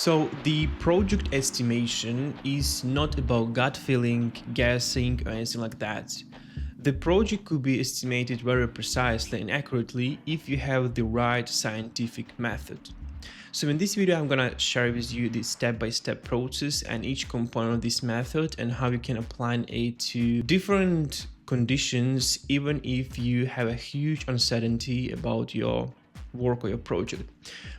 So the project estimation is not about gut feeling, guessing, or anything like that. The project could be estimated very precisely and accurately if you have the right scientific method. So in this video, I'm gonna share with you the step-by-step process and each component of this method and how you can apply it to different conditions, even if you have a huge uncertainty about your work or your project.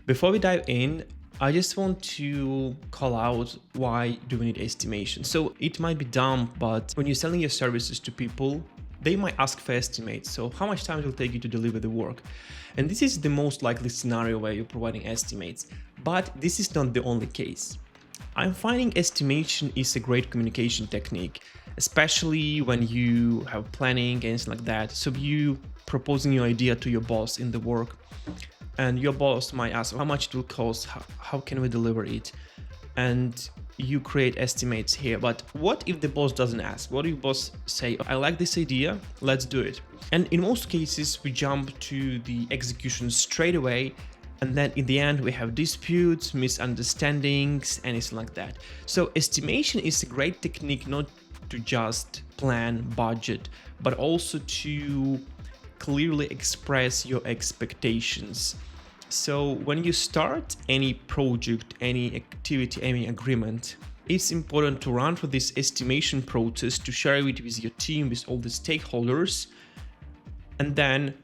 Before we dive in, I just want to call out why do we need estimation. So it might be dumb, but when you're selling your services to people, they might ask for estimates. So how much time it will take you to deliver the work? And this is the most likely scenario where you're providing estimates, but this is not the only case. I'm finding estimation is a great communication technique, especially when you have planning and things like that. So you proposing your idea to your boss in the work, and your boss might ask how much it will cost, how can we deliver it, and you create estimates here. But what if the boss doesn't ask? What if boss say, I like this idea, let's do it? And in most cases we jump to the execution straight away, and then in the end we have disputes, misunderstandings, anything like that. So estimation is a great technique not to just plan, budget, but also to clearly express your expectations. So when you start any project, any activity, any agreement, it's important to run through this estimation process, to share it with your team, with all the stakeholders. And then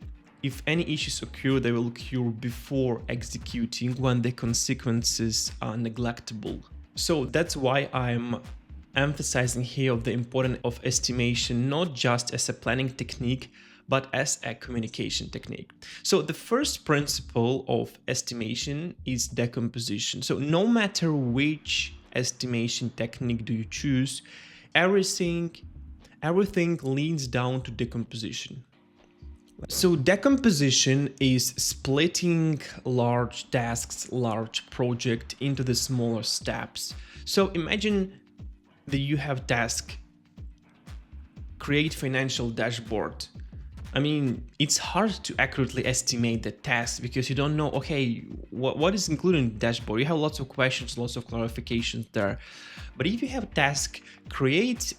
if any issues occur, they will occur before executing, when the consequences are neglectable. So that's why I'm emphasizing here the importance of estimation, not just as a planning technique, but as a communication technique. So the first principle of estimation is decomposition. So no matter which estimation technique do you choose, everything leads down to decomposition. So decomposition is splitting large tasks, large project into the smaller steps. So imagine that you have task, create financial dashboard. I mean, it's hard to accurately estimate the task because you don't know, okay, what is included in the dashboard? You have lots of questions, lots of clarifications there. But if you have task, create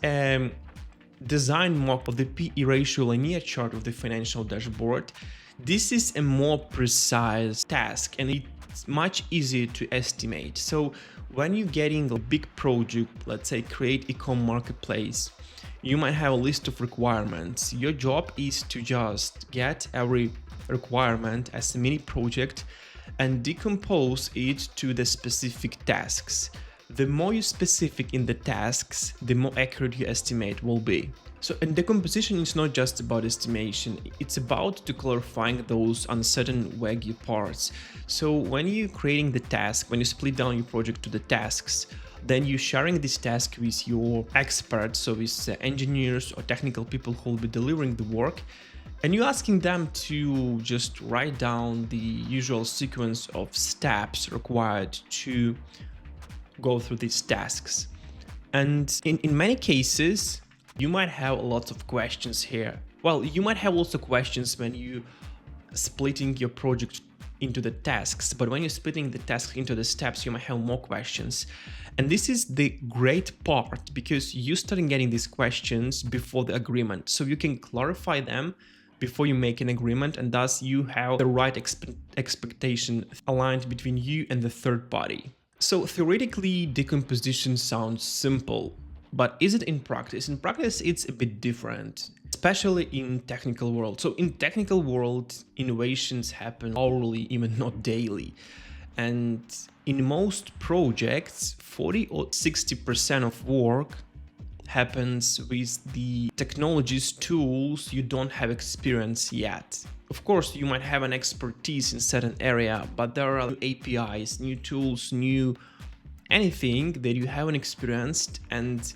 design mock of the PE ratio linear chart of the financial dashboard. This is a more precise task and it's much easier to estimate. So when you're getting a big project, let's say create e-com marketplace, you might have a list of requirements. Your job is to just get every requirement as a mini project and decompose it to the specific tasks. The more you specific in the tasks, the more accurate your estimate will be. So in decomposition, it's not just about estimation, it's about to clarifying those uncertain vague parts. So when you're creating the task, when you split down your project to the tasks, then you're sharing this task with your experts, so with engineers or technical people who will be delivering the work, and you're asking them to just write down the usual sequence of steps required to go through these tasks. And in many cases, you might have lots of questions here. Well, you might have lots of questions when you splitting your project into the tasks, but when you're splitting the tasks into the steps, you might have more questions. And this is the great part, because you start getting these questions before the agreement, so you can clarify them before you make an agreement, and thus you have the right expectation aligned between you and the third party. So theoretically, decomposition sounds simple, but is it in practice? In practice, it's a bit different, especially in technical world. So in technical world, innovations happen hourly, even not daily. And in most projects, 40 or 60% of work happens with the technologies, tools you don't have experience yet. Of course, you might have an expertise in certain area, but there are APIs, new tools, new anything that you haven't experienced, and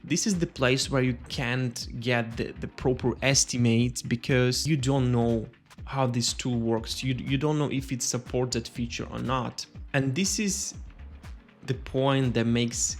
this is the place where you can't get the proper estimates because you don't know how this tool works. You don't know if it supports that feature or not. And this is the point that makes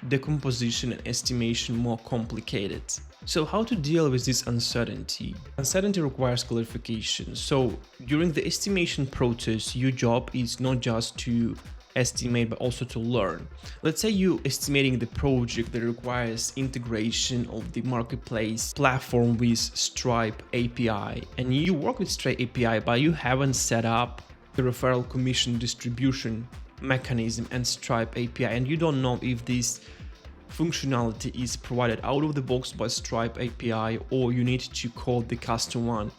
decomposition and estimation more complicated. So how to deal with this uncertainty? Uncertainty requires clarification. So during the estimation process, your job is not just to estimate but also to learn. Let's say you're estimating the project that requires integration of the marketplace platform with Stripe API, and you work with Stripe API but you haven't set up the referral commission distribution mechanism and Stripe API, and you don't know if this functionality is provided out of the box by Stripe API or you need to code the custom one.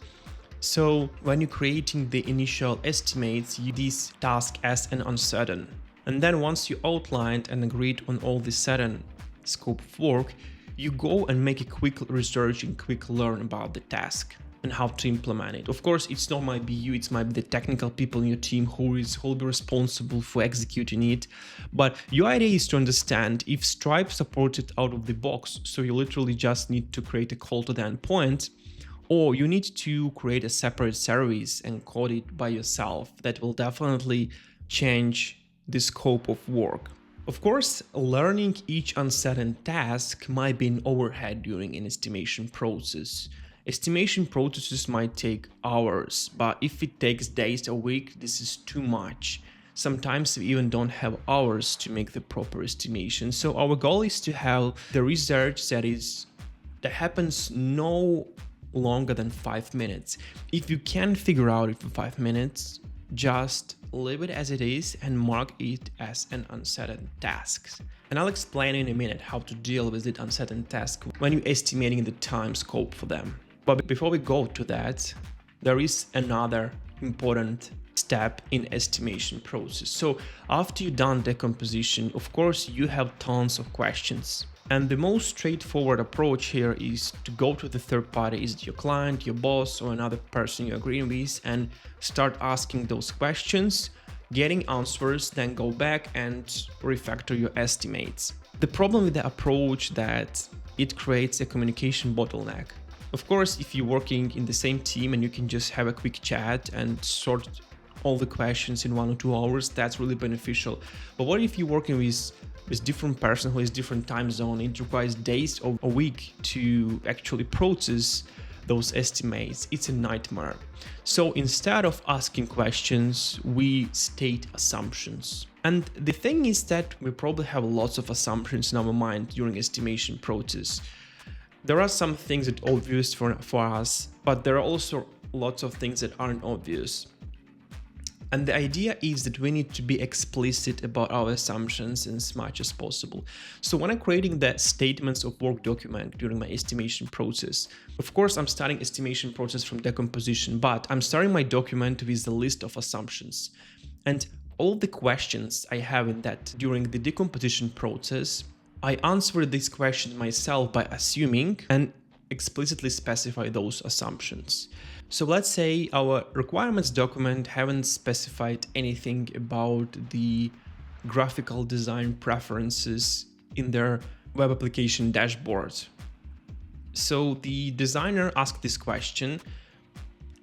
So when you're creating the initial estimates, you this task as an uncertain. And then once you outlined and agreed on all the certain scope of work, you go and make a quick research and quick learn about the task and how to implement it. Of course, it's not might be you, it might be the technical people in your team who will be responsible for executing it. But your idea is to understand if Stripe supports it out of the box, so you literally just need to create a call to the endpoint, or you need to create a separate service and code it by yourself. That will definitely change the scope of work. Of course, learning each uncertain task might be an overhead during an estimation process. Estimation processes might take hours, but if it takes days or week, this is too much. Sometimes we even don't have hours to make the proper estimation. So our goal is to have the research that happens no longer than 5 minutes. If you can figure out it for 5 minutes, just leave it as it is and mark it as an uncertain task. And I'll explain in a minute how to deal with the uncertain task when you're estimating the time scope for them. But before we go to that, there is another important step in estimation process. So after you've done decomposition, of course, you have tons of questions. And the most straightforward approach here is to go to the third party, is it your client, your boss, or another person you're agreeing with, and start asking those questions, getting answers, then go back and refactor your estimates. The problem with the approach that it creates a communication bottleneck. Of course, if you're working in the same team and you can just have a quick chat and sort all the questions in 1 or 2 hours, that's really beneficial. But what if you're working with different person who is different time zone? It requires days or a week to actually process those estimates. It's a nightmare. So instead of asking questions, we state assumptions. And the thing is that we probably have lots of assumptions in our mind during estimation process. There are some things that are obvious for us, but there are also lots of things that aren't obvious. And the idea is that we need to be explicit about our assumptions as much as possible. So when I'm creating the statements of work document during my estimation process, of course, I'm starting estimation process from decomposition, but I'm starting my document with a list of assumptions. And all the questions I have in that during the decomposition process, I answer these questions myself by assuming and explicitly specify those assumptions. So let's say our requirements document haven't specified anything about the graphical design preferences in their web application dashboard. So the designer asked this question,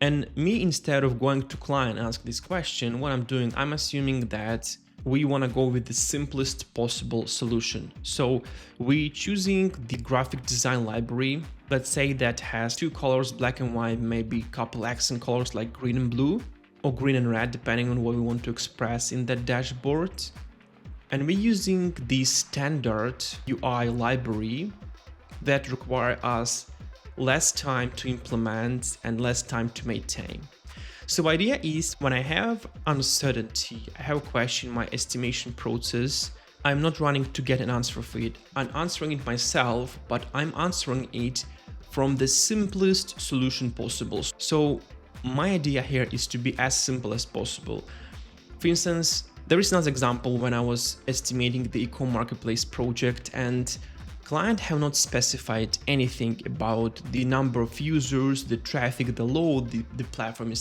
and me, instead of going to client and ask this question, what I'm doing, I'm assuming that we want to go with the simplest possible solution. So we're choosing the graphic design library, let's say that has 2 colors, black and white, maybe a couple accent colors like green and blue or green and red, depending on what we want to express in that dashboard. And we're using the standard UI library that require us less time to implement and less time to maintain. So idea is when I have uncertainty, I have a question in my estimation process, I'm not running to get an answer for it. I'm answering it myself, but I'm answering it from the simplest solution possible. So my idea here is to be as simple as possible. For instance, there is another example when I was estimating the e-com marketplace project, and client have not specified anything about the number of users, the traffic, the load the platform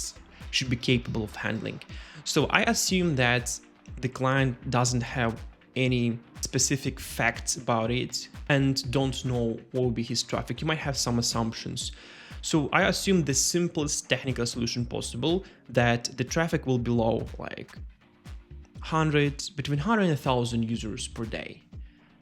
should be capable of handling. So I assume that the client doesn't have any specific facts about it and don't know what will be his traffic. You might have some assumptions. So I assume the simplest technical solution possible, that the traffic will be low, like between 100 and 1,000 users per day.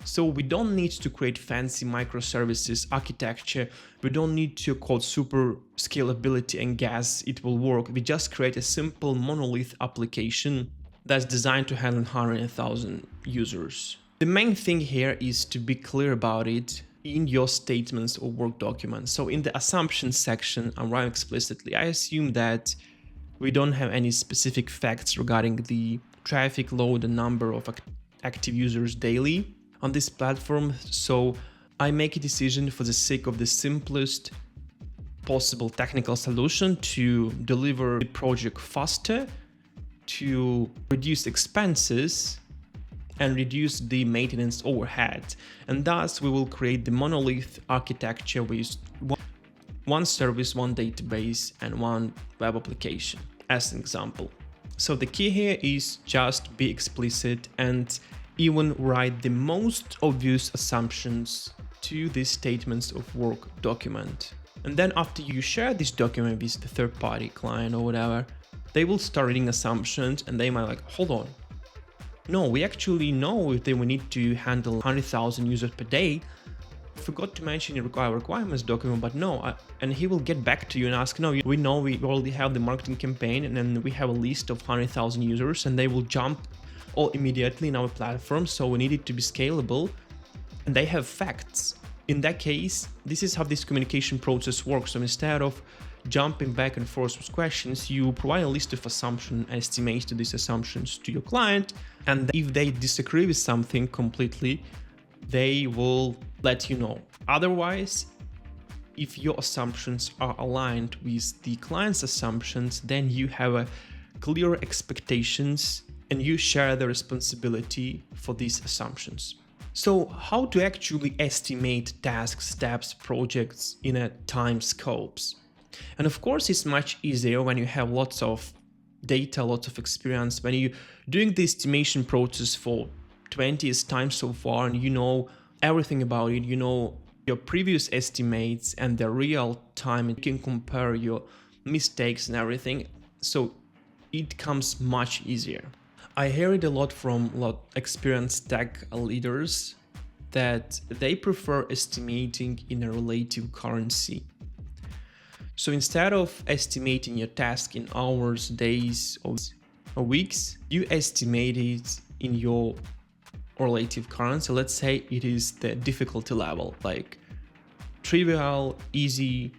So we don't need to create fancy microservices architecture. We don't need to code super scalability and guess it will work. We just create a simple monolith application that's designed to handle 100,000 users. The main thing here is to be clear about it in your statements or work documents. So in the assumptions section, I'm writing explicitly, I assume that we don't have any specific facts regarding the traffic load and number of active users daily on this platform. So I make a decision for the sake of the simplest possible technical solution to deliver the project faster, to reduce expenses and reduce the maintenance overhead. And thus we will create the monolith architecture with one service, one database, and one web application as an example. So the key here is just be explicit and even write the most obvious assumptions to these statements of work document. And then after you share this document with the third party client or whatever, they will start reading assumptions and they might like, hold on. No, we actually know if we need to handle 100,000 users per day. Forgot to mention in requirements document, but no, and he will get back to you and ask, no, we know we already have the marketing campaign and then we have a list of 100,000 users and they will jump all immediately in our platform. So we need it to be scalable and they have facts. In that case, this is how this communication process works. So instead of jumping back and forth with questions, you provide a list of assumption estimates to these assumptions to your client. And if they disagree with something completely, they will let you know. Otherwise, if your assumptions are aligned with the client's assumptions, then you have a clear expectations and you share the responsibility for these assumptions. So how to actually estimate tasks, steps, projects in a time scopes? And of course, it's much easier when you have lots of data, lots of experience, when you're doing the estimation process for 20th time so far and you know everything about it, you know your previous estimates and the real time, you can compare your mistakes and everything. So it comes much easier. I hear it a lot from experienced tech leaders that they prefer estimating in a relative currency. So instead of estimating your task in hours, days, or weeks, you estimate it in your relative currency. Let's say it is the difficulty level, like trivial, easy,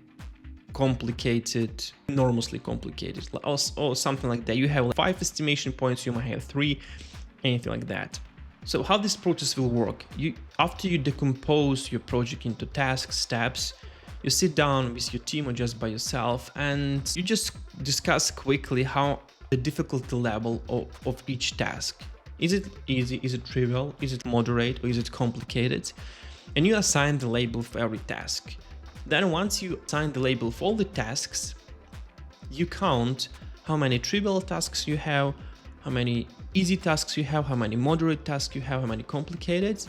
complicated, enormously complicated, or something like that. You have 5 estimation points, you might have 3, anything like that. So how this process will work? After you decompose your project into tasks, steps, you sit down with your team or just by yourself and you just discuss quickly how the difficulty level of each task. Is it easy? Is it trivial? Is it moderate? Or is it complicated? And you assign the label for every task. Then once you assign the label for all the tasks, you count how many trivial tasks you have, how many easy tasks you have, how many moderate tasks you have, how many complicated,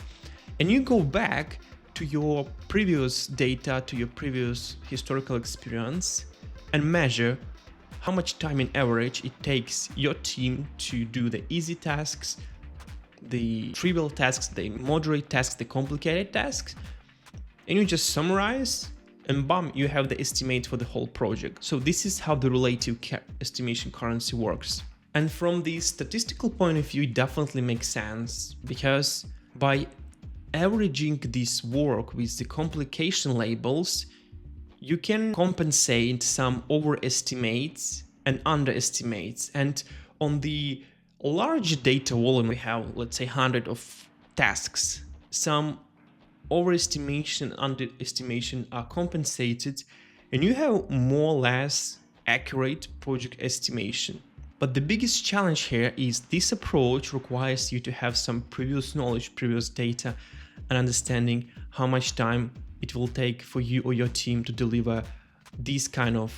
and you go back to your previous data, to your previous historical experience and measure how much time in average it takes your team to do the easy tasks, the trivial tasks, the moderate tasks, the complicated tasks, and you just summarize and bam, you have the estimate for the whole project. So this is how the relative estimation currency works. And from the statistical point of view, it definitely makes sense because by averaging this work with the complication labels, you can compensate some overestimates and underestimates. And on the large data volume, we have, let's say, 100 of tasks. Some overestimation, underestimation are compensated, and you have more or less accurate project estimation. But the biggest challenge here is this approach requires you to have some previous knowledge, previous data, and understanding how much time it will take for you or your team to deliver these kind of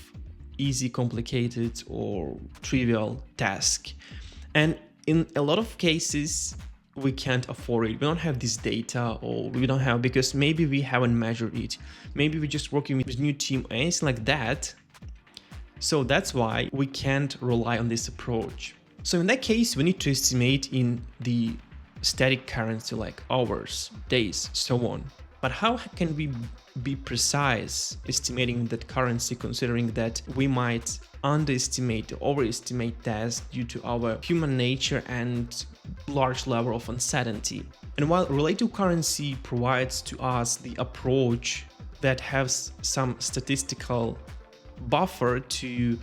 easy, complicated, or trivial task. And in a lot of cases, we can't afford it. We don't have this data, or we don't have, because maybe we haven't measured it. Maybe we're just working with a new team or anything like that. So that's why we can't rely on this approach. So in that case, we need to estimate in the static currency like hours, days, so on. But how can we be precise estimating that currency, considering that we might underestimate or overestimate tasks due to our human nature and large level of uncertainty. And while relative currency provides to us the approach that has some statistical buffer to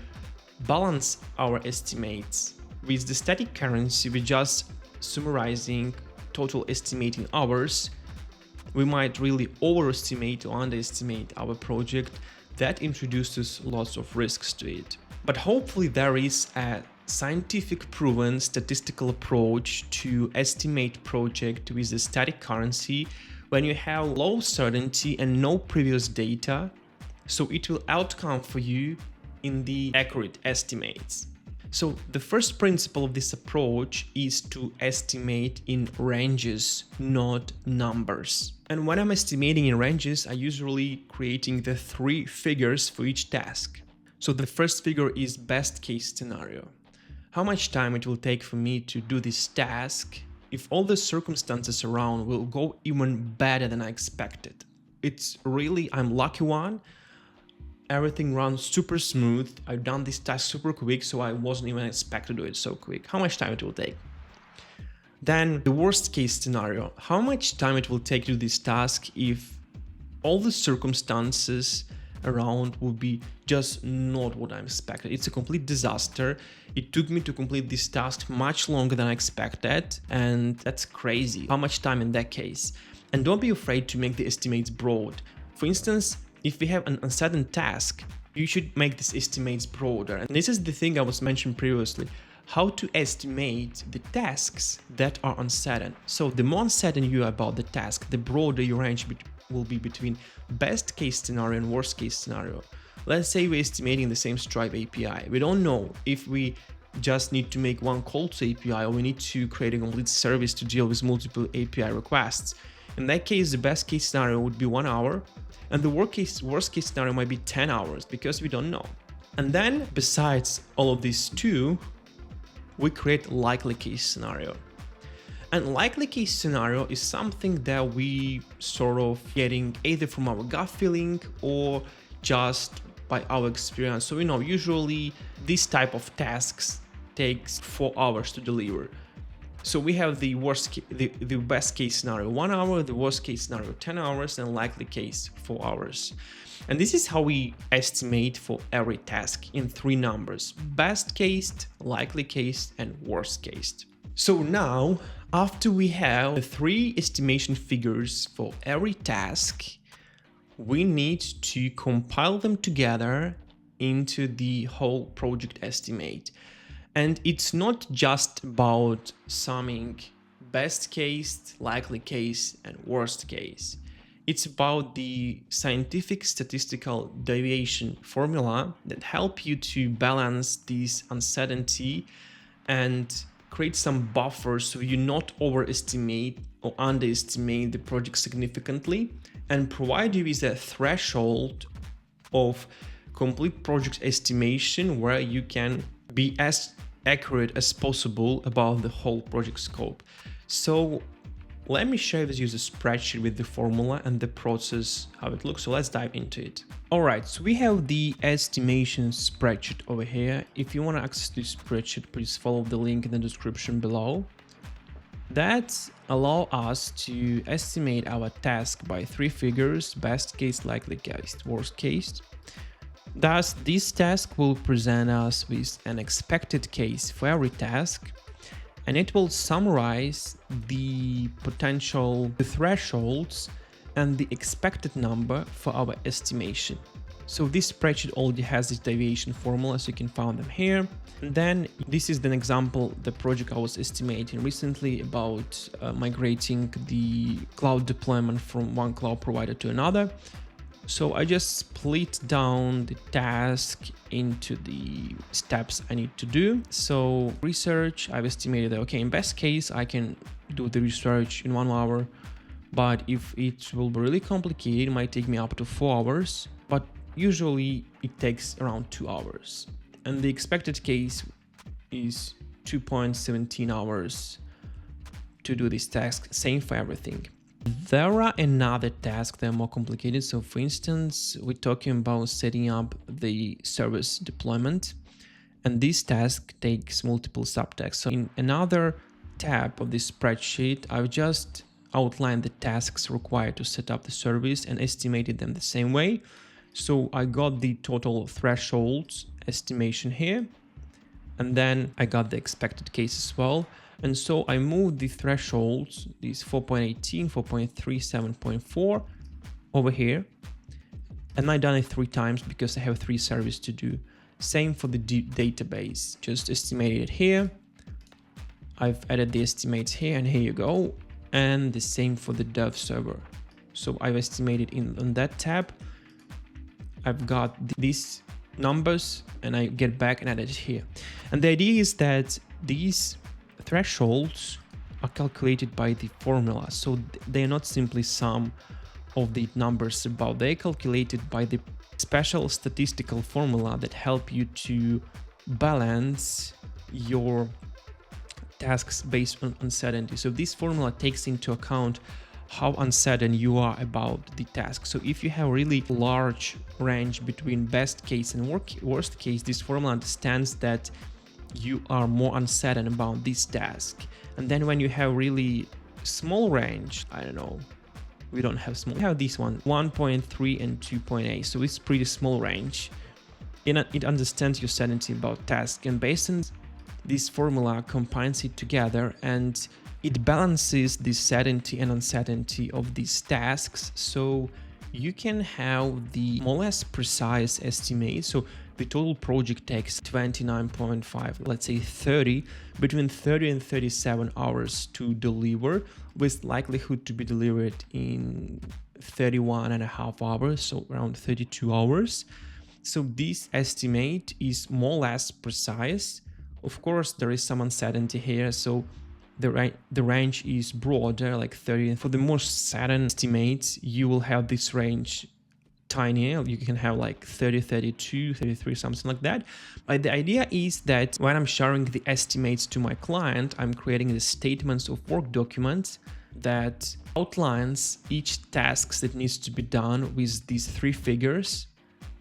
balance our estimates, with the static currency we're just summarizing total estimating hours, we might really overestimate or underestimate our project. That introduces lots of risks to it. But hopefully there is a scientific proven statistical approach to estimate project with a static currency when you have low certainty and no previous data, so it will outcome for you in the accurate estimates. So the first principle of this approach is to estimate in ranges, not numbers. And when I'm estimating in ranges, I usually creating the 3 figures for each task. So the first figure is best case scenario. How much time it will take for me to do this task if all the circumstances around will go even better than I expected. It's really, I'm lucky one. Everything runs super smooth. I've done this task super quick, so I wasn't even expected to do it so quick. How much time it will take? Then the worst case scenario. How much time it will take to do this task if all the circumstances around would be just not what I expected. It's a complete disaster. It took me to complete this task much longer than I expected, and that's crazy. How much time in that case? And don't be afraid to make the estimates broad. For instance, if we have an uncertain task, you should make these estimates broader. And this is the thing I was mentioned previously, how to estimate the tasks that are uncertain. So the more uncertain you are about the task, the broader your range will be between best case scenario and worst case scenario. Let's say we're estimating the same Stripe API. We don't know if we just need to make one call to API or we need to create a complete service to deal with multiple API requests. In that case, the best case scenario would be 1 hour, and the worst case scenario might be 10 hours because we don't know. And then besides all of these two, we create likely case scenario. And likely case scenario is something that we sort of getting either from our gut feeling or just by our experience. So, usually this type of tasks takes 4 hours to deliver. So we have the best case scenario 1 hour, the worst case scenario 10 hours, and likely case 4 hours. And this is how we estimate for every task in 3 numbers: best case, likely case, and worst case. So now, after we have the 3 estimation figures for every task, we need to compile them together into the whole project estimate. And it's not just about summing best case, likely case, and worst case. It's about the scientific statistical deviation formula that help you to balance this uncertainty and create some buffers so you not overestimate or underestimate the project significantly, and provide you with a threshold of complete project estimation where you can be as accurate as possible about the whole project scope. So let me share with you the spreadsheet with the formula and the process, how it looks. So let's dive into it. All right, so we have the estimation spreadsheet over here. If you want to access this spreadsheet, please follow the link in the description below. That allows us to estimate our task by 3 figures: best case, likely case, worst case. Thus, this task will present us with an expected case for every task, and it will summarize the potential thresholds and the expected number for our estimation. So this spreadsheet already has this deviation formula, so you can find them here. And then this is an example, the project I was estimating recently about migrating the cloud deployment from one cloud provider to another. So I just split down the task into the steps I need to do. So research, I've estimated that, okay, in best case, I can do the research in 1 hour, but if it will be really complicated, it might take me up to 4 hours, but usually it takes around 2 hours. And the expected case is 2.17 hours to do this task, same for everything. There are another tasks that are more complicated. So for instance, we're talking about setting up the service deployment. And this task takes multiple subtasks. So in another tab of this spreadsheet, I've just outlined the tasks required to set up the service and estimated them the same way. So I got the total thresholds estimation here, and then I got the expected case as well. And so I moved the thresholds, these 4.18, 4.3, 7.4 over here. And I've done it 3 times because I have 3 services to do. Same for the database, just estimated it here. I've added the estimates here, and here you go. And the same for the dev server. So I've estimated on that tab. I've got these numbers, and I get back and add it here. And the idea is that these thresholds are calculated by the formula. So they're not simply sum of the numbers above. They're calculated by the special statistical formula that help you to balance your tasks based on uncertainty. So this formula takes into account how uncertain you are about the task. So if you have really large range between best case and worst case, this formula understands that you are more uncertain about this task. And then when you have really small range, I don't know, we don't have small, we have this one, 1.3 and 2.8. So it's pretty small range. It understands your certainty about task, and based on this formula combines it together and it balances the certainty and uncertainty of these tasks, so you can have the more or less precise estimate. So the total project takes 29.5, let's say 30, between 30 and 37 hours to deliver, with likelihood to be delivered in 31.5 hours, so around 32 hours. So this estimate is more or less precise. Of course, there is some uncertainty here, so the range is broader, like 30. For the more certain estimates, you will have this range tinier. You can have like 30, 32, 33, something like that. But the idea is that when I'm sharing the estimates to my client, I'm creating the statements of work documents that outlines each task that needs to be done with these 3 figures,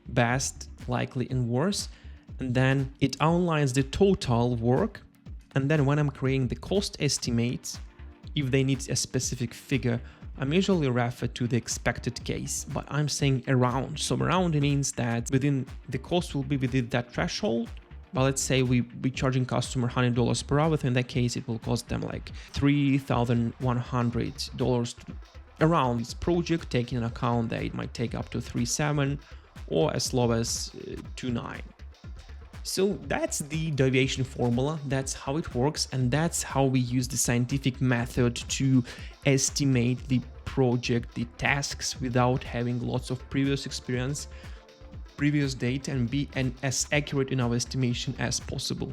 best, likely, and worst. And then it outlines the total work. And then when I'm creating the cost estimates, if they need a specific figure, I'm usually refer to the expected case, but I'm saying around. So around means that within the cost will be within that threshold. But let's say we be charging customer $100 per hour. In that case, it will cost them like $3,100 around this project, taking into account that it might take up to 3.7 or as low as 2.9. So that's the deviation formula, that's how it works, and that's how we use the scientific method to estimate the project, the tasks, without having lots of previous experience, previous data, and be as accurate in our estimation as possible.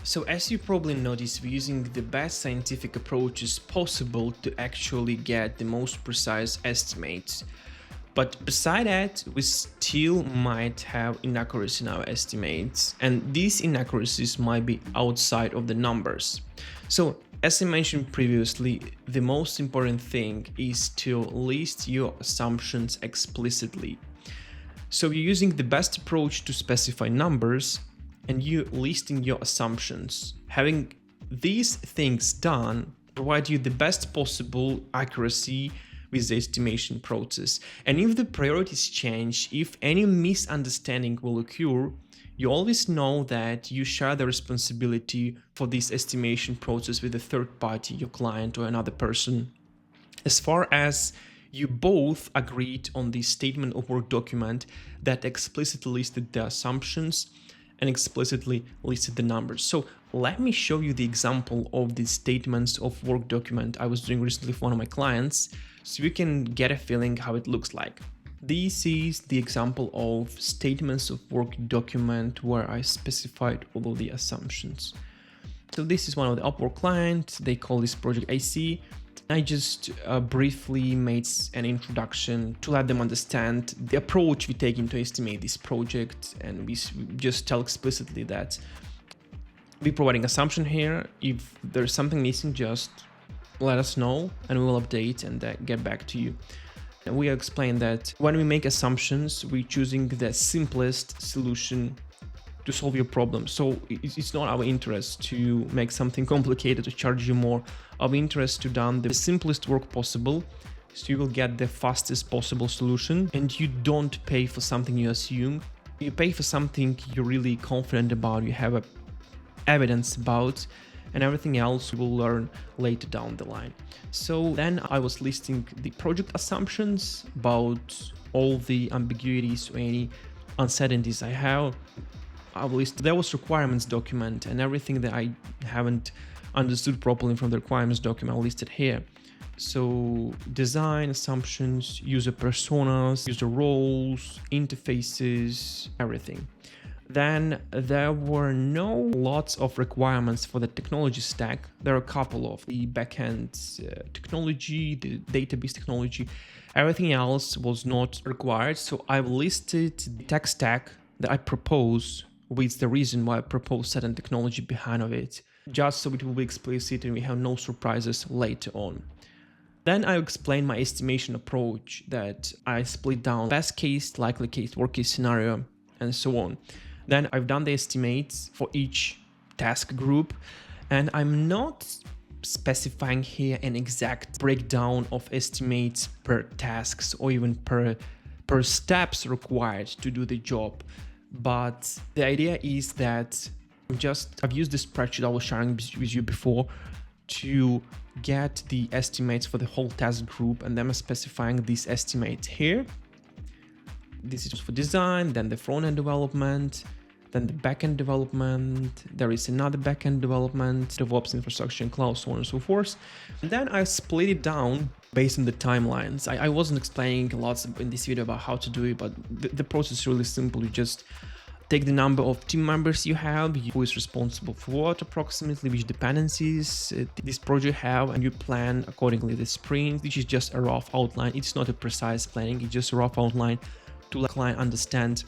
So as you probably noticed, we're using the best scientific approaches possible to actually get the most precise estimates. But beside that, we still might have inaccuracy in our estimates, and these inaccuracies might be outside of the numbers. So as I mentioned previously, the most important thing is to list your assumptions explicitly. So you're using the best approach to specify numbers, and you listing your assumptions. Having these things done provide you the best possible accuracy with the estimation process. And if the priorities change, if any misunderstanding will occur, you always know that you share the responsibility for this estimation process with a third party, your client or another person. As far as you both agreed on the statement of work document that explicitly listed the assumptions and explicitly listed the numbers. So let me show you the example of the statements of work document I was doing recently for one of my clients, so you can get a feeling how it looks like. This is the example of statements of work document where I specified all of the assumptions. So this is one of the Upwork clients. They call this project AC. I just briefly made an introduction to let them understand the approach we take to estimate this project, and we just tell explicitly that we're providing assumption here. If there's something missing, just let us know and we will update and get back to you. And we explain that when we make assumptions, we're choosing the simplest solution to solve your problem. So it's not our interest to make something complicated to charge you more. Our interest to done the simplest work possible, so you will get the fastest possible solution, and you don't pay for something you assume. You pay for something you're really confident about, you have a evidence about, and everything else you will learn later down the line. So then I was listing the project assumptions about all the ambiguities or any uncertainties I have. I will list there was requirements document, and everything that I haven't understood properly from the requirements document I listed here. So design assumptions, user personas, user roles, interfaces, everything. Then there were no lots of requirements for the technology stack. There are a couple of the backend technology, the database technology. Everything else was not required. So I've listed the tech stack that I propose with the reason why I propose certain technology behind of it, just so it will be explicit and we have no surprises later on. Then I explain my estimation approach, that I split down best case, likely case, worst case scenario, and so on. Then I've done the estimates for each task group, and I'm not specifying here an exact breakdown of estimates per tasks or even per steps required to do the job. But the idea is that I've used the spreadsheet I was sharing with you before to get the estimates for the whole task group, and then I'm specifying these estimates here. This is for design, then the front-end development, then the back-end development. There is another back-end development, DevOps, infrastructure, and cloud, so on and so forth. And then I split it down based on the timelines. I wasn't explaining a lot in this video about how to do it, but the process is really simple. You just take the number of team members you have, who is responsible for what approximately, which dependencies this project have, and you plan accordingly the sprint, which is just a rough outline. It's not a precise planning, it's just a rough outline to let the client understand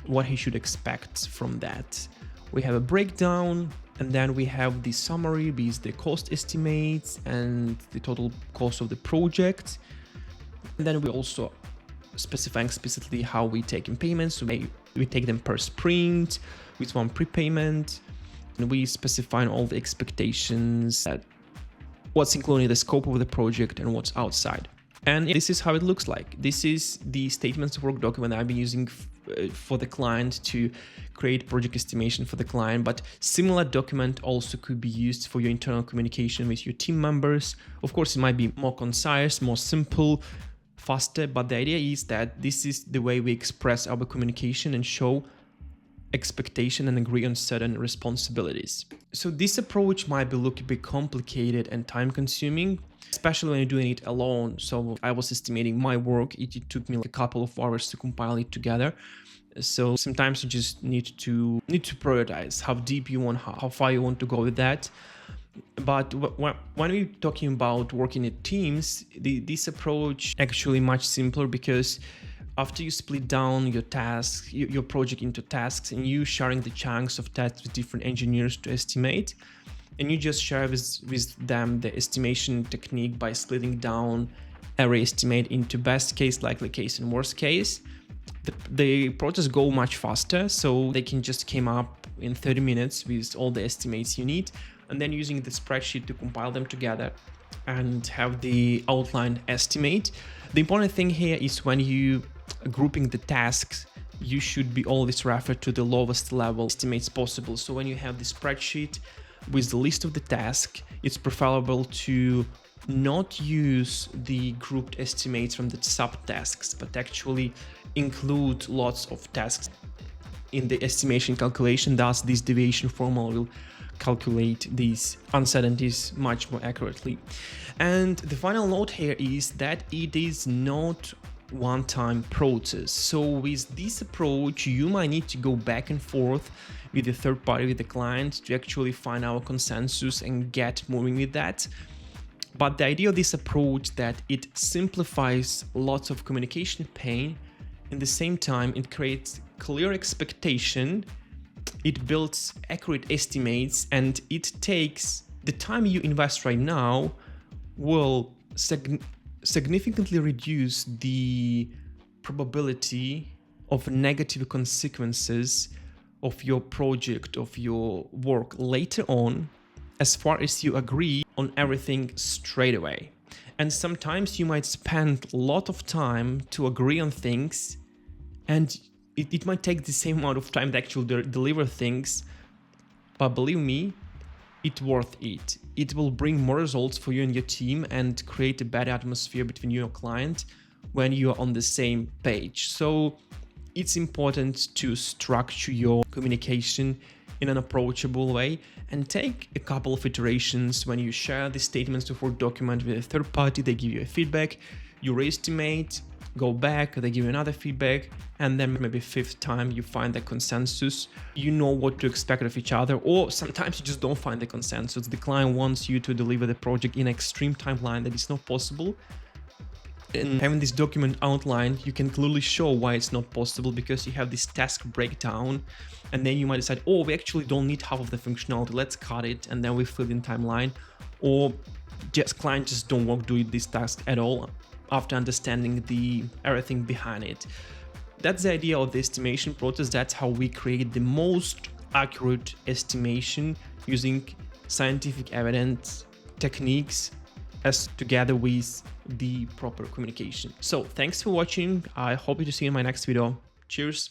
what he should expect from that. We have a breakdown, and then we have the summary with the cost estimates and the total cost of the project. And then we also specifying specifically how we take in payments. So we take them per sprint with one prepayment, and we specify all the expectations, that what's included in the scope of the project and what's outside. And this is how it looks like. This is the statements of work document I've been using for the client to create project estimation for the client, but similar document also could be used for your internal communication with your team members. Of course, it might be more concise, more simple, faster, but the idea is that this is the way we express our communication and show expectation and agree on certain responsibilities. So this approach might be look a bit complicated and time consuming, especially when you're doing it alone. So I was estimating my work. It took me like a couple of hours to compile it together. So sometimes you just need to prioritize how deep you want, how far you want to go with that. But when we're talking about working in teams, this approach actually much simpler, because after you split down your tasks, your project into tasks, and you sharing the chunks of tasks with different engineers to estimate, and you just share with them the estimation technique by splitting down every estimate into best case, likely case, and worst case, the process go much faster. So they can just come up in 30 minutes with all the estimates you need, and then using the spreadsheet to compile them together and have the outlined estimate. The important thing here is when you grouping the tasks, you should be always referred to the lowest level estimates possible. So when you have the spreadsheet with the list of the task, it's preferable to not use the grouped estimates from the subtasks, but actually include lots of tasks in the estimation calculation. Thus, this deviation formula will calculate these uncertainties much more accurately. And the final note here is that it is not one-time process. So with this approach, you might need to go back and forth with the third party, with the client, to actually find our consensus and get moving with that. But the idea of this approach that it simplifies lots of communication pain. At the same time, it creates clear expectation, it builds accurate estimates, and it takes the time you invest right now will significantly reduce the probability of negative consequences of your project, of your work later on, as far as you agree on everything straight away. And sometimes you might spend a lot of time to agree on things, and it might take the same amount of time to actually deliver things, but believe me, it's worth it. It will bring more results for you and your team and create a better atmosphere between you and your client when you are on the same page. So it's important to structure your communication in an approachable way and take a couple of iterations. When you share the statements of Word document with a third party, they give you a feedback, you reestimate, go back, they give you another feedback, and then maybe fifth time you find the consensus. You know what to expect of each other, or sometimes you just don't find the consensus. The client wants you to deliver the project in an extreme timeline that is not possible. And having this document outlined, you can clearly show why it's not possible, because you have this task breakdown, and then you might decide, oh, we actually don't need half of the functionality, let's cut it, and then we fill in timeline. Or just clients just don't want to do this task at all after understanding everything behind it. That's the idea of the estimation process. That's how we create the most accurate estimation using scientific evidence, techniques, as together with the proper communication. So thanks for watching. I hope to see you in my next video. Cheers.